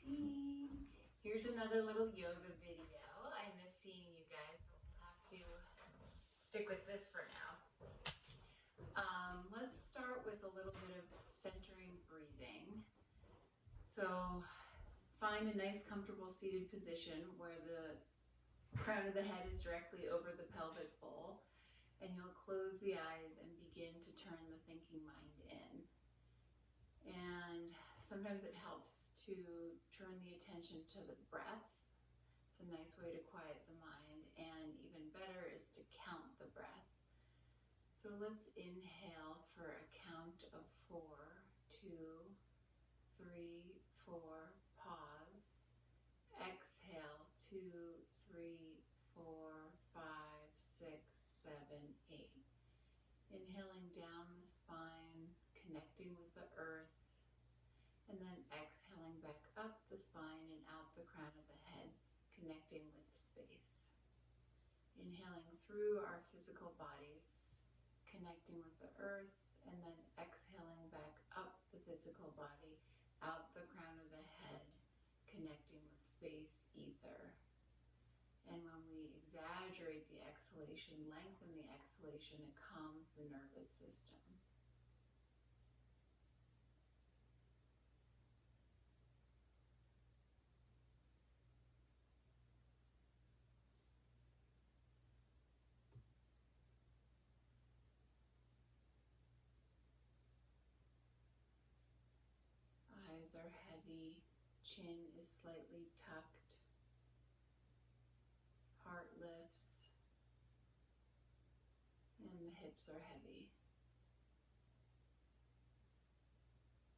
Ding. Here's another little yoga video. I miss seeing you guys, but we'll have to stick with this for now. Let's start with a little bit of centering breathing. So find a nice comfortable seated position where the crown of the head is directly over the pelvic bowl, and you'll close the eyes and begin to turn the thinking mind in. And sometimes it helps to turn the attention to the breath. It's a nice way to quiet the mind, and even better is to count the breath. So let's inhale for a count of 4, 2, 3, 4, pause. Exhale, 2, 3, 4, 5, 6, 7, 8. Inhaling down the spine, connecting with the earth, and then exhaling back up the spine and out the crown of the head, connecting with space. Inhaling through our physical bodies, connecting with the earth, and then exhaling back up the physical body, out the crown of the head, connecting with space, ether. And when we exaggerate the exhalation, lengthen the exhalation, it calms the nervous system. Eyes are heavy, chin is slightly tucked, heart lifts, and the hips are heavy.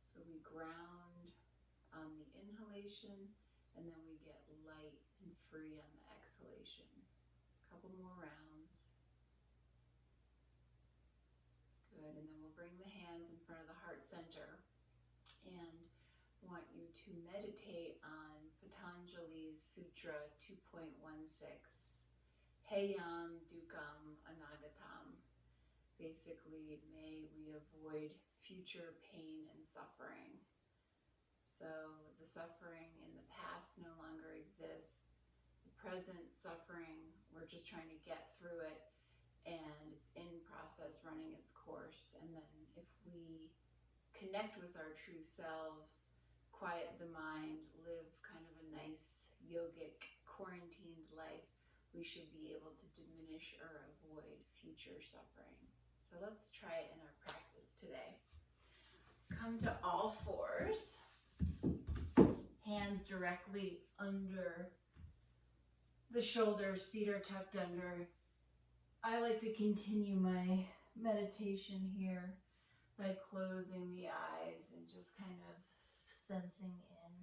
So we ground on the inhalation, and then we get light and free on the exhalation. A couple more rounds. Good, and then we'll bring the hands in front of the heart center, and want you to meditate on Patanjali's Sutra 2.16, Heyan Dukam Anagatam. Basically, may we avoid future pain and suffering. So the suffering in the past no longer exists. The present suffering, we're just trying to get through it, and it's in process, running its course. And then if we connect with our true selves, quiet the mind, live kind of a nice yogic quarantined life, we should be able to diminish or avoid future suffering. So let's try it in our practice today. Come to all fours, hands directly under the shoulders, feet are tucked under. I like to continue my meditation here by closing the eyes and just kind of sensing in.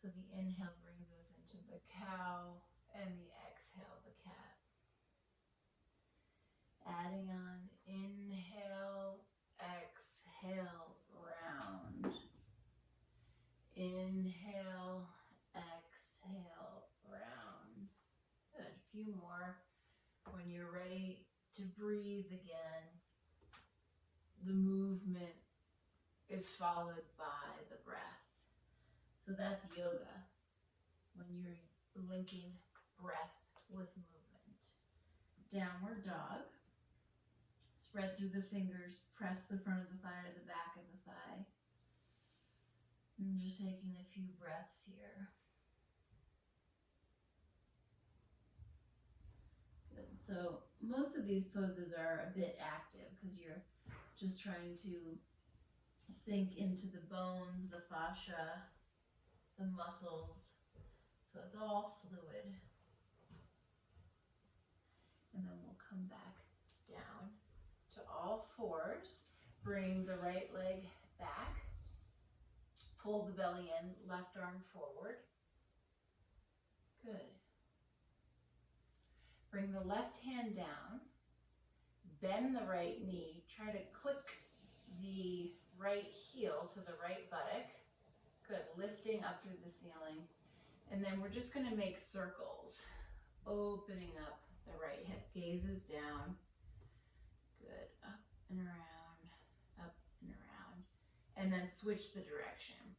So the inhale brings us into the cow, and the exhale, the cat. Adding on, inhale, exhale, round. Inhale, exhale, round. Good, a few more. When you're ready to breathe again, the movement is followed by the breath. So that's yoga, when you're linking breath with movement. Downward dog. Spread through the fingers, press the front of the thigh to the back of the thigh. And just taking a few breaths here. Good. So most of these poses are a bit active because you're just trying to sink into the bones, the fascia, the muscles. So it's all fluid. And then we'll come back down to all fours. Bring the right leg back. Pull the belly in, left arm forward. Good. Bring the left hand down. Bend the right knee. Try to click the right heel to the right buttock. Good, lifting up through the ceiling. And then we're just gonna make circles, opening up the right hip, gazes down. Good, up and around, up and around. And then switch the direction.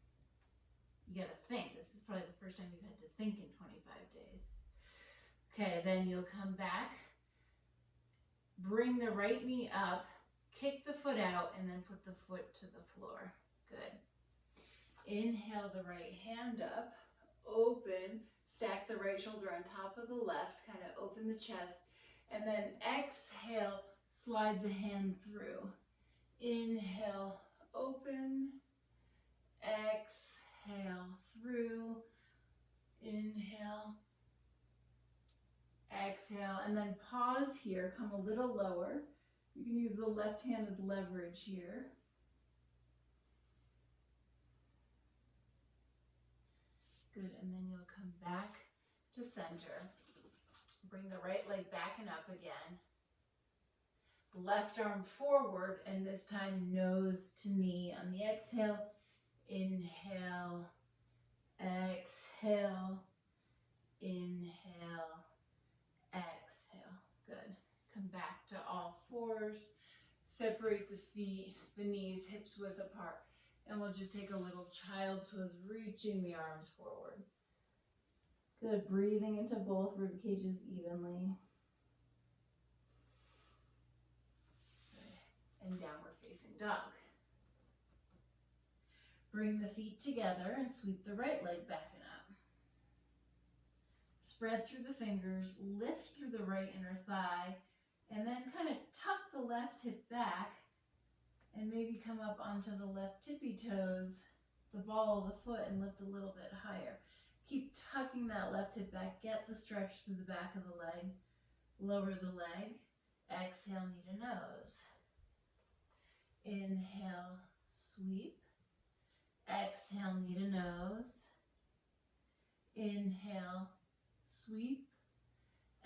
You gotta think. This is probably the first time you've had to think in 25 days. Okay, then you'll come back, bring the right knee up, kick the foot out, and then put the foot to the floor. Good. Inhale the right hand up, open, stack the right shoulder on top of the left, kind of open the chest, and then exhale, slide the hand through. Inhale, open, exhale, through, inhale, exhale, and then pause here, come a little lower. You can use the left hand as leverage here. Good, and then you'll come back to center. Bring the right leg back and up again. Left arm forward, and this time nose to knee on the exhale. Inhale, exhale, inhale, exhale. Good. Come back to all fours. Separate the feet, the knees, hips width apart. And we'll just take a little child's pose, reaching the arms forward. Good, breathing into both rib cages evenly. Good. And downward facing dog. Bring the feet together and sweep the right leg back and up. Spread through the fingers, lift through the right inner thigh, and then kind of tuck the left hip back and maybe come up onto the left tippy toes, the ball of the foot, and lift a little bit higher. Keep tucking that left hip back. Get the stretch through the back of the leg. Lower the leg. Exhale, knee to nose. Inhale, sweep. Exhale, knee to nose. Inhale, sweep.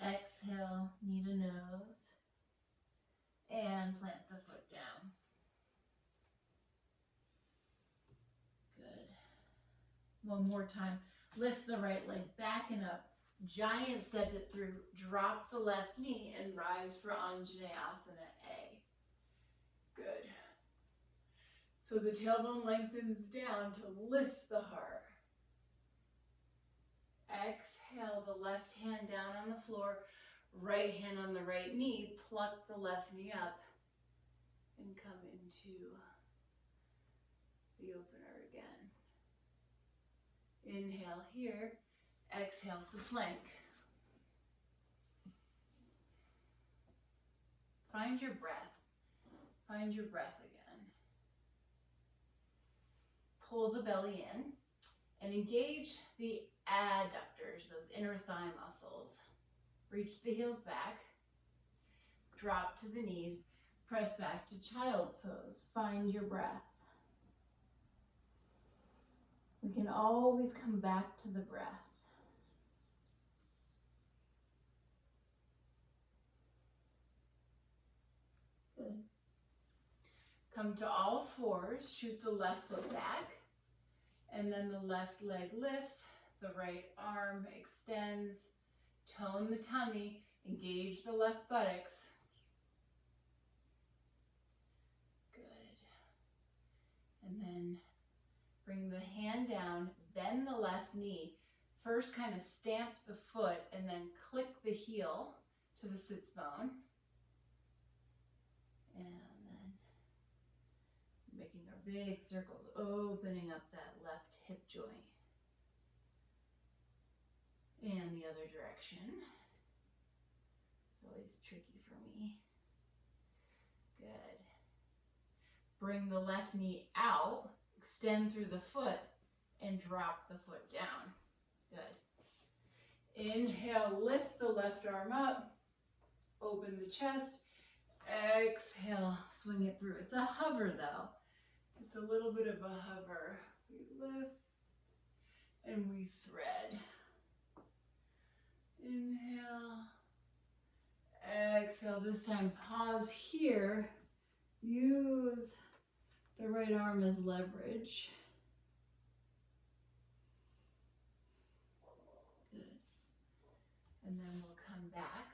Exhale, knee to nose. And plant the foot down. Good. One more time. Lift the right leg back and up. Giant step it through. Drop the left knee and rise for Anjaneyasana A. Good. So the tailbone lengthens down to lift the heart. Exhale the left hand down on the floor. Right hand on the right knee. Pluck the left knee up and come into the opener again. Inhale here, exhale to flank. Find your breath. Find your breath again. Pull the belly in and engage the adductors, those inner thigh muscles. Reach the heels back. Drop to the knees. Press back to child's pose. Find your breath. We can always come back to the breath. Good. Come to all fours, shoot the left foot back, and then the left leg lifts, the right arm extends, tone the tummy, engage the left buttocks. Good. And then bring the hand down, bend the left knee. First kind of stamp the foot and then click the heel to the sits bone. And then making our big circles, opening up that left hip joint. And the other direction. It's always tricky for me. Good. Bring the left knee out. Extend through the foot and drop the foot down. Good. Inhale, lift the left arm up. Open the chest. Exhale, swing it through. It's a hover though. It's a little bit of a hover. We lift and we thread. Inhale. Exhale. This time pause here. Use the right arm as leverage. Good. And then we'll come back.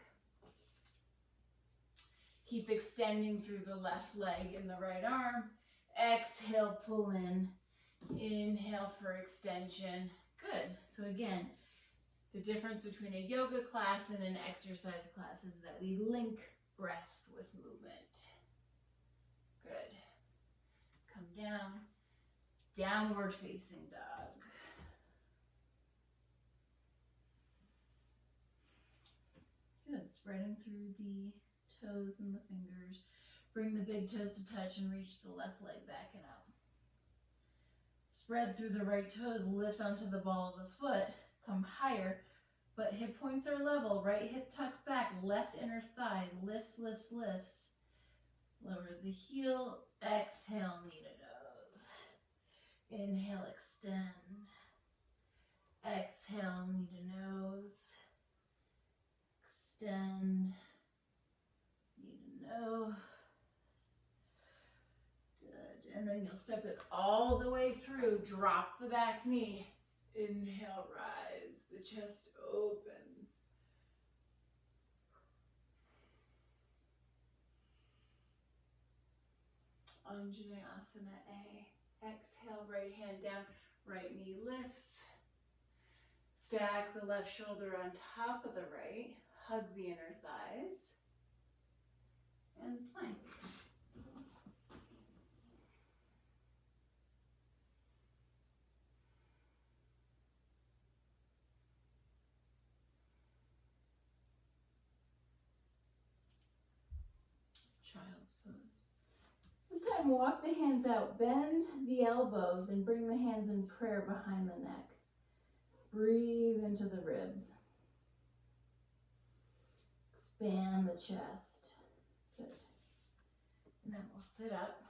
Keep extending through the left leg and the right arm. Exhale, pull in. Inhale for extension. Good. So again, the difference between a yoga class and an exercise class is that we link breath with movement. Good. Come down. Downward facing dog. Good. Spreading through the toes and the fingers. Bring the big toes to touch and reach the left leg back and out. Spread through the right toes, lift onto the ball of the foot, come higher, but hip points are level, right hip tucks back, left inner thigh lifts, lifts, lifts. Lower the heel, exhale, knee to nose. Inhale, extend. Exhale, knee to nose. Extend, knee to nose. And then you'll step it all the way through. Drop the back knee. Inhale, rise. The chest opens. Anjaneyasana A. Exhale, right hand down. Right knee lifts. Stack the left shoulder on top of the right. Hug the inner thighs. And plank. Child's pose. This time walk the hands out, bend the elbows and bring the hands in prayer behind the neck. Breathe into the ribs. Expand the chest. Good. And then we'll sit up.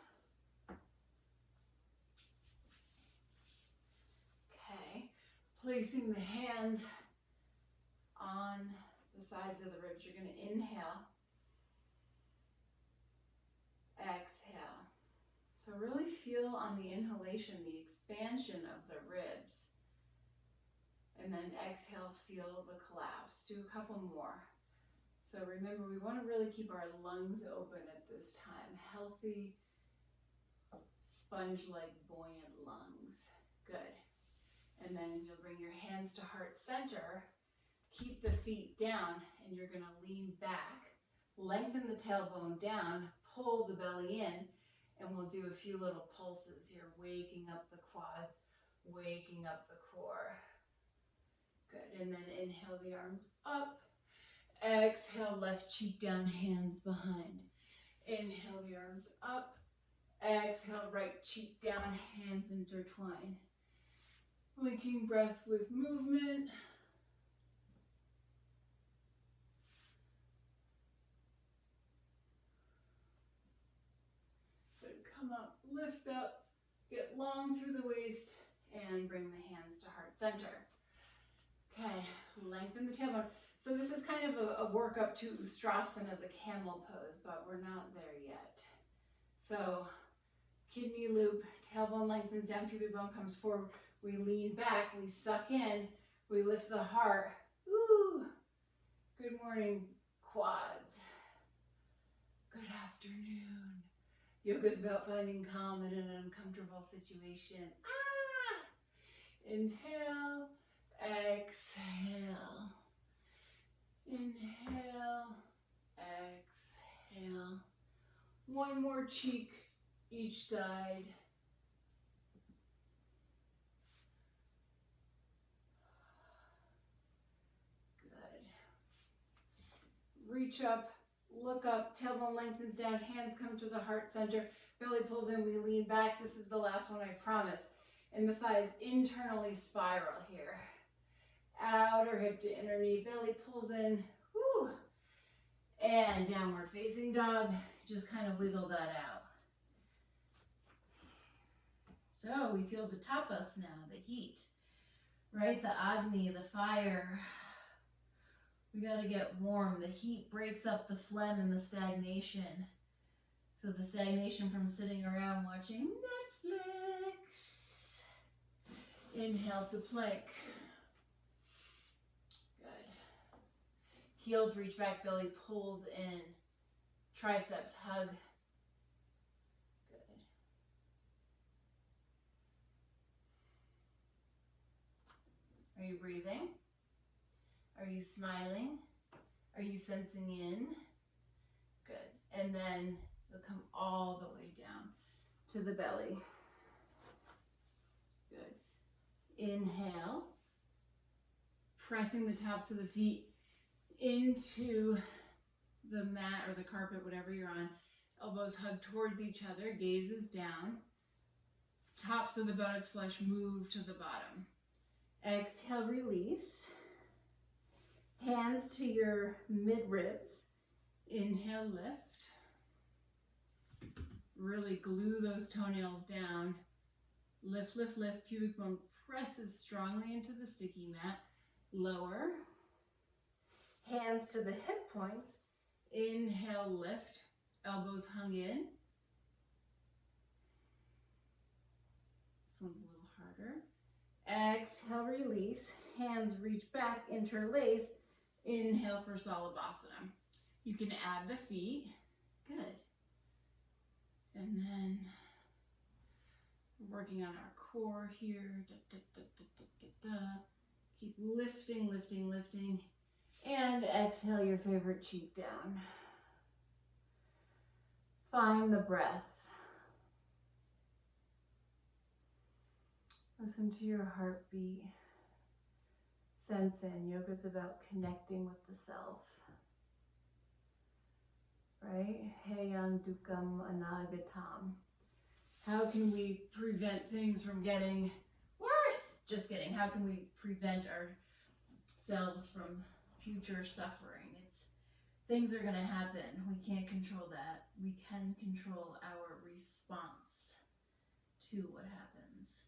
Okay. Placing the hands on the sides of the ribs. You're going to inhale. Exhale. So really feel on the inhalation the expansion of the ribs. And then exhale, feel the collapse. Do a couple more. So remember, we want to really keep our lungs open at this time. Healthy, sponge-like, buoyant lungs. Good. And then you'll bring your hands to heart center. Keep the feet down, and you're going to lean back. Lengthen the tailbone down. Pull the belly in, and we'll do a few little pulses here, waking up the quads, waking up the core. Good, and then inhale the arms up. Exhale, left cheek down, hands behind. Inhale the arms up. Exhale, right cheek down, hands intertwine. Linking breath with movement. Come up, lift up, get long through the waist, and bring the hands to heart center. Okay, lengthen the tailbone. So this is kind of a workup to Ustrasana, the camel pose, but we're not there yet. So kidney loop, tailbone lengthens down, pubic bone comes forward. We lean back, we suck in, we lift the heart. Ooh, good morning, quads. Good afternoon. Yoga's about finding calm in an uncomfortable situation. Inhale, exhale. Inhale, exhale. One more cheek each side. Good. Reach up. Look up, tailbone lengthens down, hands come to the heart center, belly pulls in, we lean back. This is the last one, I promise. And the thighs internally spiral here. Outer hip to inner knee, belly pulls in, whoo. And downward facing dog, just kind of wiggle that out. So we feel the tapas now, the heat, right? The Agni, the fire. We got to get warm. The heat breaks up the phlegm and the stagnation. So the stagnation from sitting around watching Netflix. Inhale to plank. Good. Heels reach back, belly pulls in. Triceps hug. Good. Are you breathing? Are you smiling? Are you sensing in? Good. And then you'll come all the way down to the belly. Good. Inhale. Pressing the tops of the feet into the mat or the carpet, whatever you're on. Elbows hug towards each other, gazes down. Tops of the buttocks flesh move to the bottom. Exhale, release. Hands to your mid-ribs. Inhale, lift. Really glue those toenails down. Lift, lift, lift. Pubic bone presses strongly into the sticky mat. Lower. Hands to the hip points. Inhale, lift. Elbows hung in. This one's a little harder. Exhale, release. Hands reach back, interlace. Inhale for Salabhasana. You can add the feet. Good. And then we're working on our core here. Da, da, da, da, da, da, da. Keep lifting, lifting, lifting. And exhale your favorite cheek down. Find the breath. Listen to your heartbeat. Sense in. Yoga is about connecting with the self. Right? Heyang dukam anagatam. How can we prevent things from getting worse? Just kidding. How can we prevent ourselves from future suffering? Things are going to happen. We can't control that. We can control our response to what happens.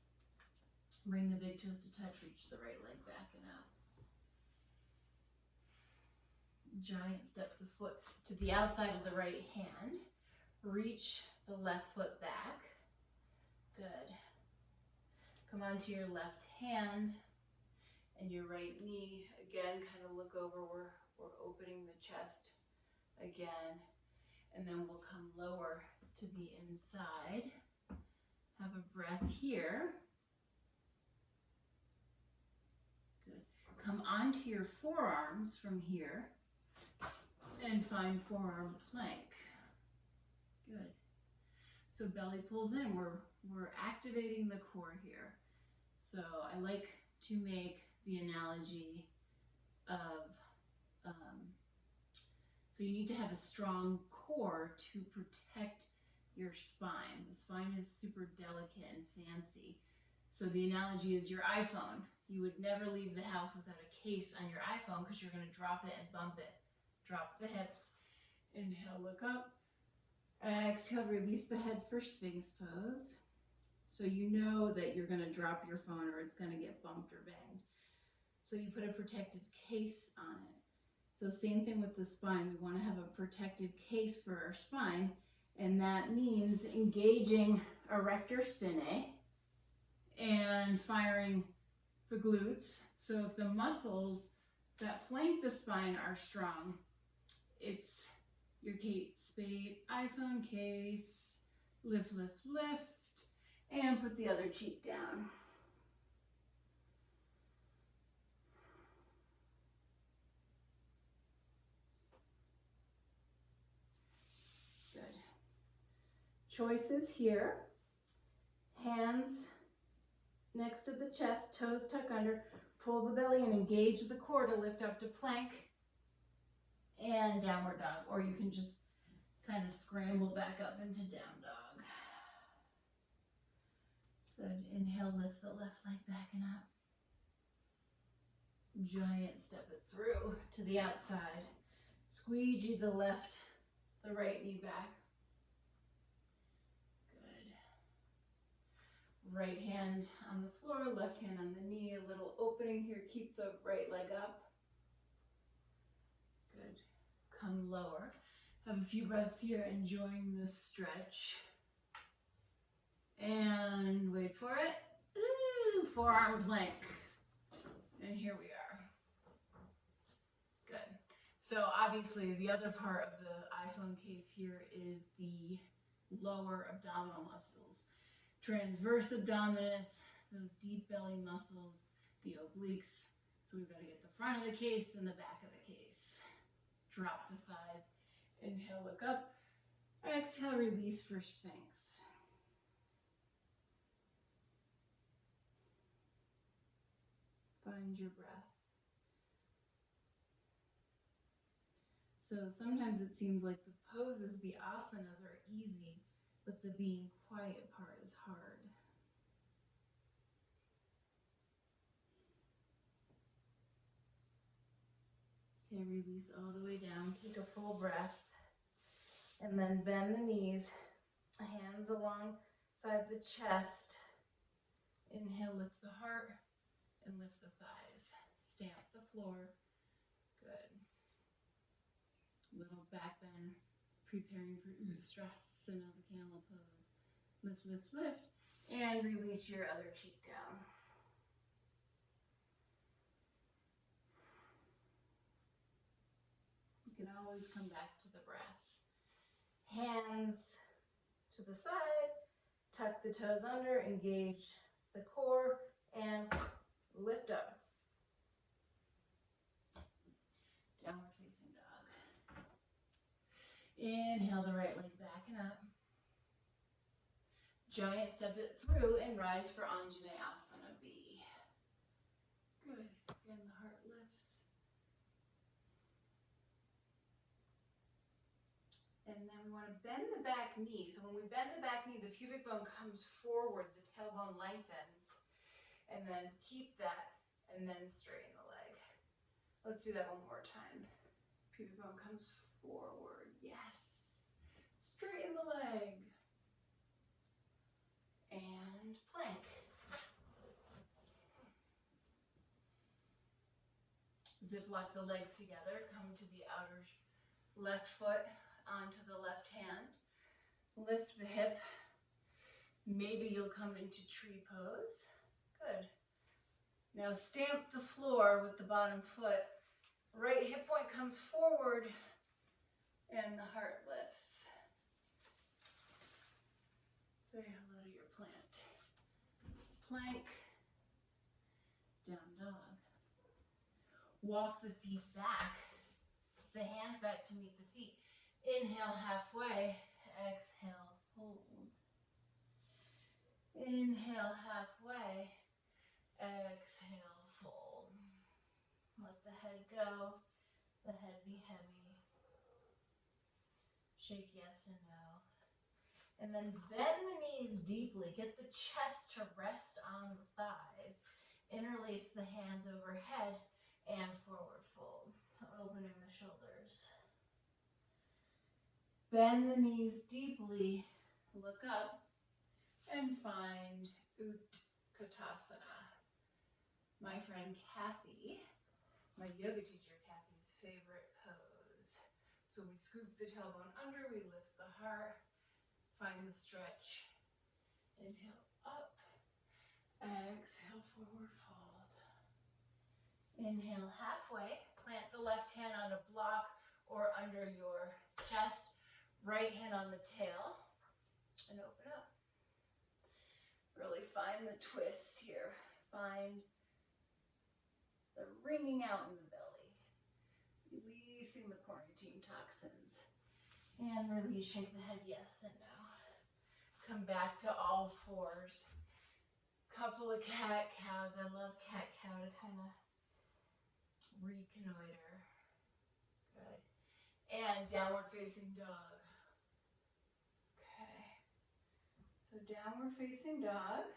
Bring the big toes to touch. Reach the right leg back and up. Giant step the foot to the outside of the right hand. Reach the left foot back. Good. Come onto your left hand and your right knee. Again, kind of look over where we're opening the chest again. And then we'll come lower to the inside. Have a breath here. Good. Come onto your forearms from here and find forearm plank. Good. So belly pulls in. We're activating the core here. So I like to make the analogy of so you need to have a strong core to protect your spine. The spine is super delicate and fancy. So the analogy is your iPhone. You would never leave the house without a case on your iPhone because you're going to drop it and bump it. Drop the hips. Inhale, look up. Exhale, release the head for Sphinx pose. So you know that you're going to drop your phone or it's going to get bumped or banged. So you put a protective case on it. So same thing with the spine. We want to have a protective case for our spine, and that means engaging erector spinae and firing the glutes. So if the muscles that flank the spine are strong, it's your Kate Spade iPhone case. Lift, lift, lift, and put the other cheek down. Choices here. Hands next to the chest, toes tuck under, pull the belly and engage the core to lift up to plank and downward dog. Or you can just kind of scramble back up into down dog. Good. Inhale, lift the left leg back and up. Giant step it through to the outside. Squeegee the right knee back. Right hand on the floor, left hand on the knee, a little opening here. Keep the right leg up. Good. Come lower. Have a few breaths here, enjoying this stretch. And wait for it. Ooh, forearm plank. And here we are. Good. So obviously the other part of the iPhone case here is the lower abdominal muscles. Transverse abdominis, those deep belly muscles, the obliques. So we've got to get the front of the case and the back of the case. Drop the thighs. Inhale, look up. Exhale, release for Sphinx. Find your breath. So sometimes it seems like the poses, the asanas are easy, but the being quiet part is hard. Okay, release all the way down. Take a full breath. And then bend the knees, hands alongside the chest. Inhale, lift the heart and lift the thighs. Stamp the floor. Good. Little back bend, preparing for Ustrasana, the camel pose. Lift, lift, lift, and release your other cheek down. You can always come back to the breath. Hands to the side, tuck the toes under, engage the core, and lift up. Downward facing dog. Inhale the right leg back and up. Giant step it through and rise for Anjaneyasana B. Good. Again, the heart lifts. And then we want to bend the back knee. So when we bend the back knee, the pubic bone comes forward, the tailbone lengthens. And then keep that, and then straighten the leg. Let's do that one more time. Pubic bone comes forward. Yes. Straighten the leg. And plank. Zip lock the legs together. Come to the outer left foot onto the left hand. Lift the hip. Maybe you'll come into tree pose. Good. Now stamp the floor with the bottom foot. Right hip point comes forward and the heart lifts. Say hello to your plant. Plank. Down dog. Walk the feet back. The hands back to meet the feet. Inhale halfway. Exhale, fold. Inhale halfway. Exhale, fold. Let the head go. The head be heavy. Shake yes and no. And then bend the knees deeply. Get the chest to rest on the thighs. Interlace the hands overhead and forward fold. Opening the shoulders. Bend the knees deeply. Look up and find Utkatasana. My friend Kathy, my yoga teacher Kathy's favorite pose. So we scoop the tailbone under, we lift the heart, find the stretch. Inhale up, exhale forward fold. Inhale halfway, plant the left hand on a block or under your chest, right hand on the tail, and open up. Really find the twist here. Find the wringing out in the belly. Releasing the quarantine toxins. And release, shake the head yes and no. Come back to all fours. Couple of cat-cows. I love cat-cow to kind of reconnoiter. Good. And downward facing dog. Okay. So downward facing dog.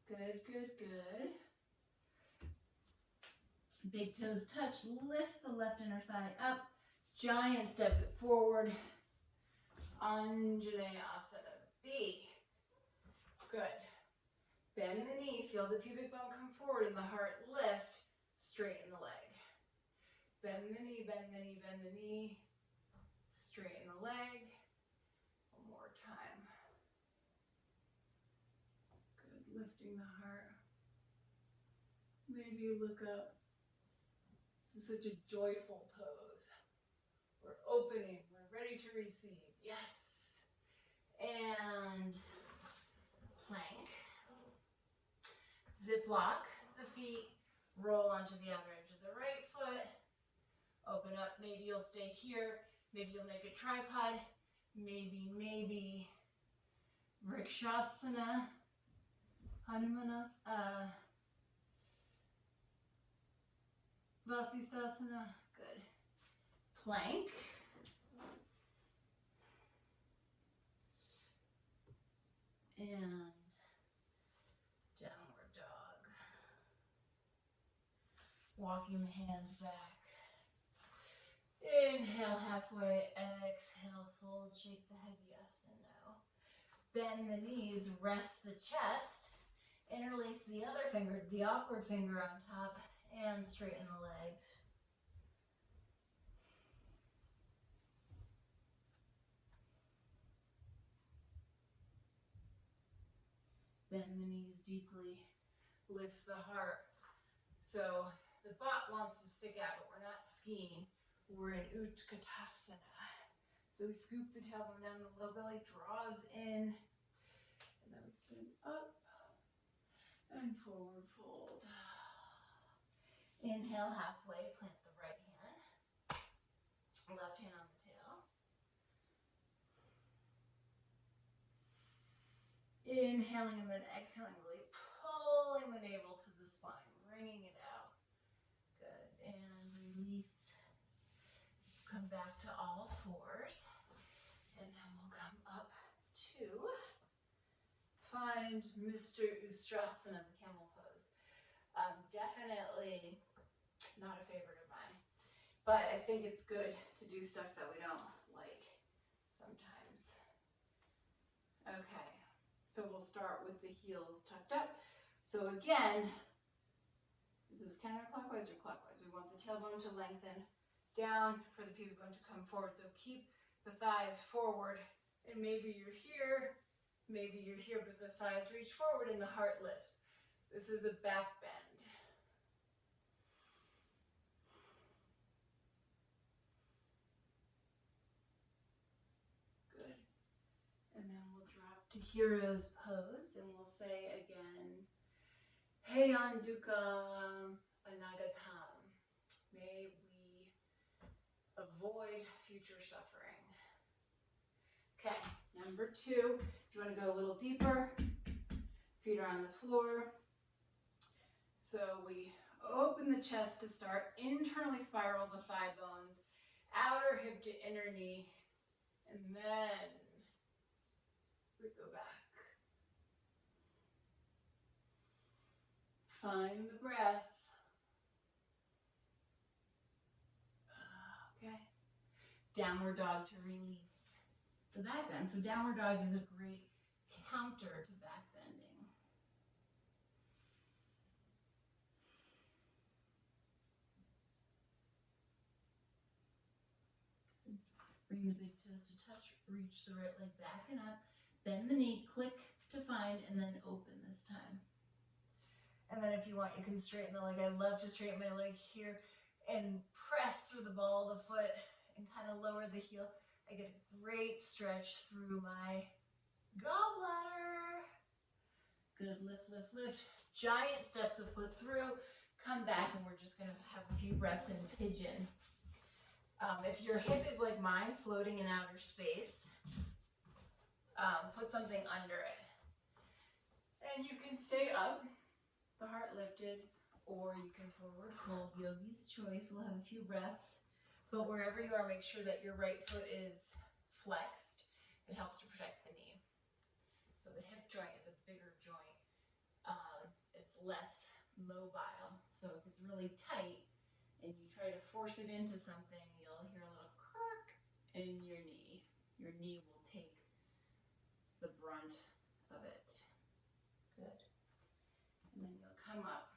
Good, good, good. Big toes touch. Lift the left inner thigh up. Giant step it forward. Anjaneyasana B. Good. Bend the knee. Feel the pubic bone come forward and the heart lift. Straighten the leg. Bend the knee, bend the knee, bend the knee. Straighten the leg. One more time. Good. Lifting the heart. Maybe look up. This is such a joyful pose. We're opening. We're ready to receive. Yes. And plank. Zip lock the feet feet, roll onto the outer edge of the right foot, open up. Maybe you'll stay here, maybe you'll make a tripod, maybe Vrikshasana, Hanumanasana, Vasisthasana, good. Plank. And downward dog. Walking the hands back. Inhale halfway, exhale, fold, shake the head, yes and no. Bend the knees, rest the chest, interlace the other finger, the awkward finger on top, and straighten the legs. Bend the knees deeply, lift the heart. So the butt wants to stick out, but we're not skiing. We're in Utkatasana. So we scoop the tailbone down, the low belly draws in, and then we spin up and forward fold. Inhale halfway, plant the right hand, left hand on the tail. Inhaling and then exhaling, really pulling the navel to the spine, wringing it out. Good, and release. Come back to all fours, and then we'll come up to find Mr. Ustrasana, the camel pose. Definitely not a favorite of mine, but I think it's good to do stuff that we don't like sometimes. Okay, so we'll start with the heels tucked up. So again, is this counterclockwise or clockwise? We want the tailbone to lengthen down for the pubic bone to come forward. So keep the thighs forward, and maybe you're here, but the thighs reach forward and the heart lifts. This is a back bend. Good. And then we'll drop to hero's pose, and we'll say again, Heyan Dukam Anagatam. May we avoid future suffering. Okay, number 2, if you want to go a little deeper, feet are on the floor. So we open the chest to start, internally spiral the thigh bones, outer hip to inner knee, and then we go back. Find the breath. Okay. Downward dog to release the back bend. So downward dog is a great counter to back bending. Bring the big toes to touch, reach the right leg back and up, bend the knee, click to find, and then open this time. And then if you want, you can straighten the leg. I love to straighten my leg here and press through the ball of the foot and kind of lower the heel. I get a great stretch through my gallbladder. Good, lift, lift, lift. Giant step the foot through, come back, and we're just gonna have a few breaths in pigeon. If your hip is like mine, floating in outer space, put something under it. And you can stay up, the heart lifted, or you can forward fold, yogi's choice. We'll have a few breaths, but wherever you are, make sure that your right foot is flexed. It helps to protect the knee. So the hip joint is a bigger joint. It's less mobile. So if it's really tight and you try to force it into something, you'll hear a little crack in your knee. Your knee will take the brunt of it. Good. And then you'll come up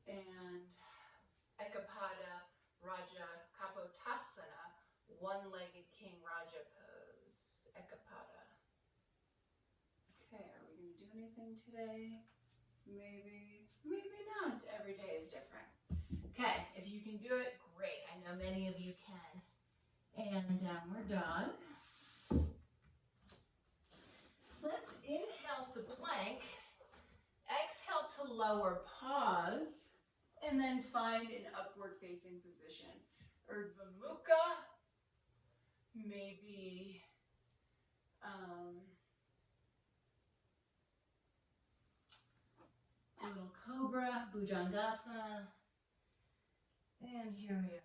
and Ekapada Raja Kapotasana, one-legged King Raja pose. Ekapada. Okay, are we going to do anything today? Maybe, maybe not. Every day is different. Okay, if you can do it, great. I know many of you can. And downward dog. Let's inhale to plank. Exhale to to lower, pause, and then find an upward facing position. Urdhva Mukha, maybe little cobra, Bhujangasana. And here we are.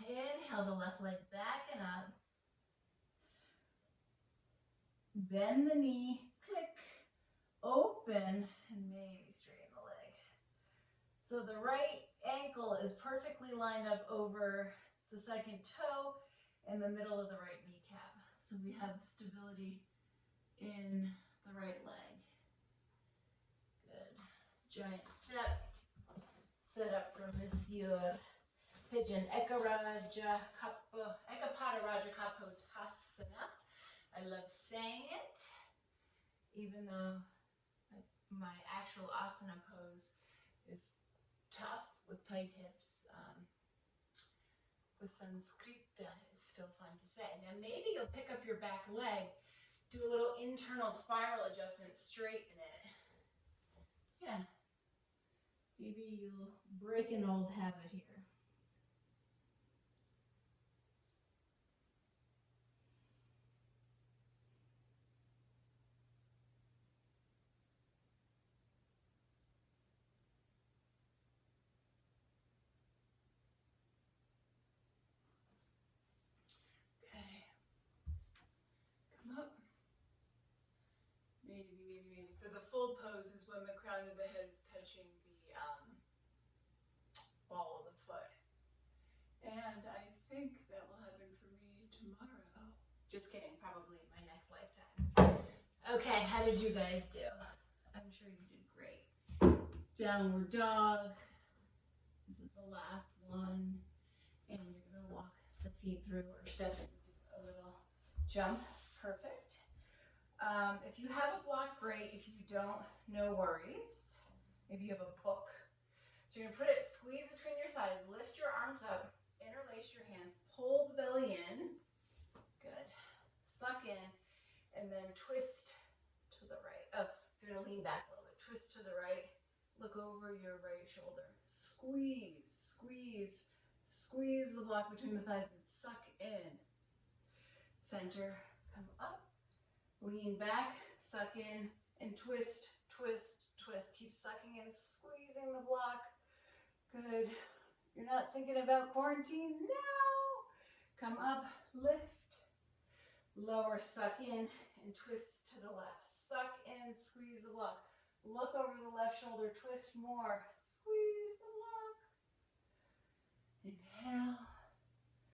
Inhale the left leg back and up. Bend the knee, click, open, and maybe straighten the leg. So the right ankle is perfectly lined up over the second toe and the middle of the right kneecap. So we have stability in the right leg. Good. Giant step. Set up for Monsieur Pigeon Ekapara Raja Kapotasana. I love saying it, even though my actual asana pose is tough with tight hips. The Sanskrit is still fun to say. Now maybe you'll pick up your back leg, do a little internal spiral adjustment, straighten it. Yeah. Maybe you'll break an old habit here. Maybe. So the full pose is when the crown of the head is touching the ball of the foot. And I think that will happen for me tomorrow. Just kidding, probably in my next lifetime. Okay, how did you guys do? I'm sure you did great. Downward dog. This is the last one. And you're going to walk the feet through or step and do a little jump. Perfect. If you have a block, great. If you don't, no worries. Maybe you have a book. So you're going to put it, squeeze between your thighs, lift your arms up, interlace your hands, pull the belly in. Good. Suck in, and then twist to the right. Oh, so you're going to lean back a little bit. Twist to the right. Look over your right shoulder. Squeeze, squeeze, squeeze the block between the thighs and suck in. Center, come up. Lean back, suck in, and twist, twist, twist. Keep sucking in, squeezing the block. Good. You're not thinking about quarantine? No! Come up, lift, lower, suck in, and twist to the left. Suck in, squeeze the block. Look over the left shoulder, twist more, squeeze.